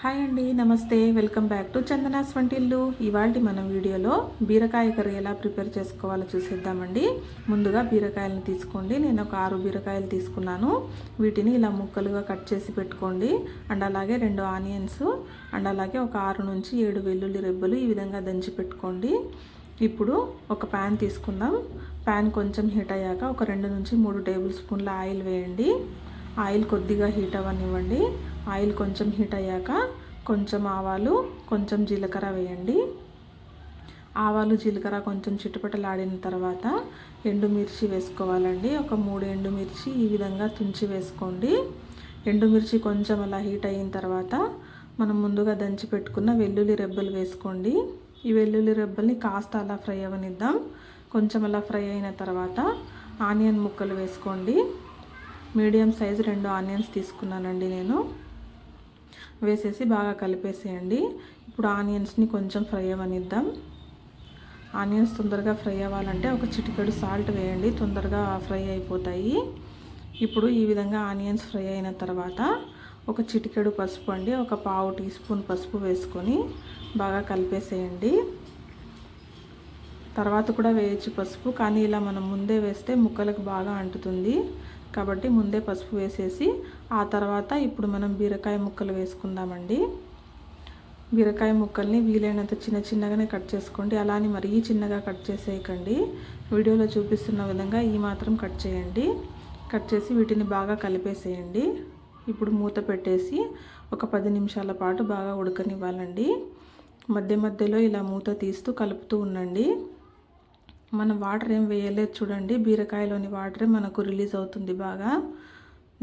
Hi అండి, నమస్తే. Welcome back to Chandana's వంటిల్లు. ఇవాళ మనం వీడియోలో బీరకాయ కర్రీ ఎలా ప్రిపేర్ చేసుకోవాలో చూసేద్దామండి. ముందుగా బీరకాయలను తీసుకోండి. నేను ఒక 6 బీరకాయలు తీసుకున్నాను. వీటిని ఇలా ముక్కలుగా కట్ చేసి పెట్టుకోండి. అండ్ అలాగే 2 ఆనియన్స్ అండ్ అలాగే ఒక 6 నుంచి 7 వెల్లుల్లి రెబ్బలు ఈ విధంగా దంచి పెట్టుకోండి. ఇప్పుడు ఒక ప్యాన్ తీసుకుందాం. ప్యాన్ కొంచెం హీట్ అయ్యాక ఒక 2 నుంచి 3 టేబుల్ స్పూన్ల ఆయిల్ వేయండి. ఆయిల్ కొద్దిగా హీట్ అవ్వనివ్వండి. ఆయిల్ కొంచెం హీట్ అయ్యాక కొంచెం ఆవాలు, కొంచెం జీలకర్ర వేయండి. ఆవాలు జీలకర్ర కొంచెం చిటపటలాడిన తర్వాత ఎండుమిర్చి వేసుకోవాలండి. ఒక 3 ఎండుమిర్చి ఈ విధంగా తుంచి వేసుకోండి. ఎండుమిర్చి కొంచెం అలా హీట్ అయిన తర్వాత మనం ముందుగా దంచి పెట్టుకున్న వెల్లుల్లి రెబ్బలు వేసుకోండి. ఈ వెల్లుల్లి రెబ్బల్ని కాస్త అలా ఫ్రై అవ్వనిద్దాం. కొంచెం అలా ఫ్రై అయిన తర్వాత ఆనియన్ ముక్కలు వేసుకోండి. మీడియం సైజు 2 ఆనియన్స్ తీసుకున్నానండి నేను. వేసేసి బాగా కలిపేసేయండి. ఇప్పుడు ఆనియన్స్ని కొంచెం ఫ్రై అవ్వనిద్దాం. ఆనియన్స్ తొందరగా ఫ్రై అవ్వాలంటే ఒక చిటికెడు సాల్ట్ వేయండి, తొందరగా ఫ్రై అయిపోతాయి. ఇప్పుడు ఈ విధంగా ఆనియన్స్ ఫ్రై అయిన తర్వాత ఒక చిటికెడు పసుపు అండి, ఒక 1/2 టీ స్పూన్ పసుపు వేసుకొని బాగా కలిపేసేయండి. తర్వాత కూడా వేయచ్చు పసుపు, కానీ ఇలా మనం ముందే వేస్తే ముక్కలకు బాగా అంటుతుంది కాబట్టి ముందే పసుపు వేసేసి ఆ తర్వాత ఇప్పుడు మనం బీరకాయ ముక్కలు వేసుకుందామండి. బీరకాయ ముక్కల్ని వీలైనంత చిన్నగానే కట్ చేసుకోండి. అలానే మరీ చిన్నగా కట్ చేసేయకండి. వీడియోలో చూపిస్తున్న విధంగా ఈ మాత్రం కట్ చేయండి. కట్ చేసి వీటిని బాగా కలిపేసేయండి. ఇప్పుడు మూత పెట్టేసి ఒక 10 నిమిషాల పాటు బాగా ఉడకనివ్వాలండి. మధ్య మధ్యలో ఇలా మూత తీస్తూ కలుపుతూ ఉండండి. మనం వాటర్ ఏం వేయలేదు చూడండి, బీరకాయలోని వాటరే మనకు రిలీజ్ అవుతుంది బాగా.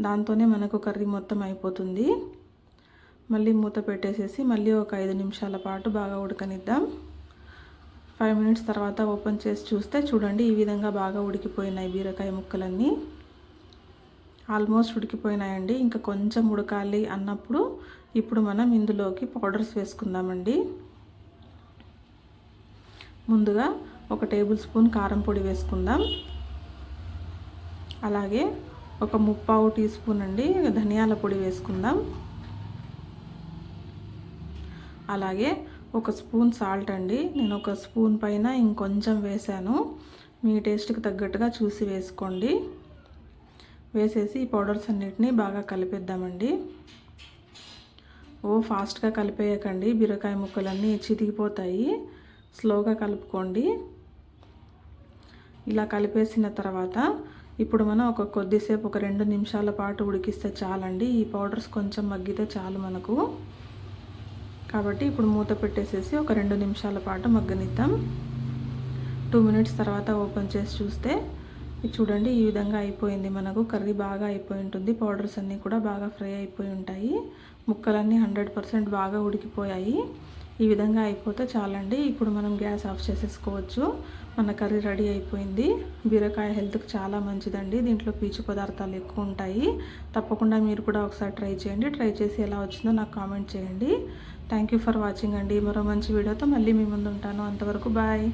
దాంతోనే మనకు కర్రీ మొత్తం అయిపోతుంది. మళ్ళీ మూత పెట్టేసేసి మళ్ళీ ఒక 5 నిమిషాల పాటు బాగా ఉడకనిద్దాం. 5 మినిట్స్ తర్వాత ఓపెన్ చేసి చూస్తే చూడండి ఈ విధంగా బాగా ఉడికిపోయినాయి బీరకాయ ముక్కలన్నీ. ఆల్మోస్ట్ ఉడికిపోయినాయండి. ఇంకా కొంచెం ఉడకాలి అన్నప్పుడు ఇప్పుడు మనం ఇందులోకి పౌడర్స్ వేసుకుందామండి. ముందుగా ఒక టేబుల్ స్పూన్ కారం పొడి వేసుకుందాం. అలాగే ఒక 3/4 టీ స్పూన్ అండి ధనియాల పొడి వేసుకుందాం. అలాగే ఒక స్పూన్ సాల్ట్ అండి, నేను ఒక స్పూన్ పైన ఇంకొంచెం వేసాను. మీ టేస్ట్కి తగ్గట్టుగా చూసి వేసుకోండి. వేసేసి ఈ పౌడర్స్ అన్నిటినీ బాగా కలిపేద్దామండి. ఫాస్ట్గా కలిపేయకండి, బీరకాయ ముక్కలన్నీ చితికిపోతాయి. స్లోగా కలుపుకోండి. ఇలా కలిపేసిన తర్వాత ఇప్పుడు మనం కొద్దిసేపు ఒక 2 నిమిషాల పాటు ఉడికిస్తే చాలండి. ఈ పౌడర్స్ కొంచెం మగ్గితే చాలు మనకు. కాబట్టి ఇప్పుడు మూత పెట్టేసేసి ఒక 2 నిమిషాల పాటు మగ్గనిద్దాం. 2 మినిట్స్ తర్వాత ఓపెన్ చేసి చూస్తే చూడండి ఈ విధంగా అయిపోయింది. మనకు కర్రీ బాగా అయిపోయి ఉంటుంది. పౌడర్స్ అన్నీ కూడా బాగా ఫ్రై అయిపోయి ఉంటాయి. ముక్కలన్నీ 100% బాగా ఉడికిపోయాయి. ఈ విధంగా అయిపోతే చాలండి. ఇప్పుడు మనం గ్యాస్ ఆఫ్ చేసేసుకోవచ్చు. మన కర్రీ రెడీ అయిపోయింది. బీరకాయ హెల్త్కి చాలా మంచిదండి. దీంట్లో పీచు పదార్థాలు ఎక్కువ ఉంటాయి. తప్పకుండా మీరు కూడా ఒకసారి ట్రై చేయండి. ట్రై చేసి ఎలా వచ్చిందో నాకు కామెంట్ చేయండి. థ్యాంక్ యూ ఫర్ వాచింగ్ అండి. మరో మంచి వీడియోతో మళ్ళీ మీ ముందు ఉంటాను. అంతవరకు బాయ్.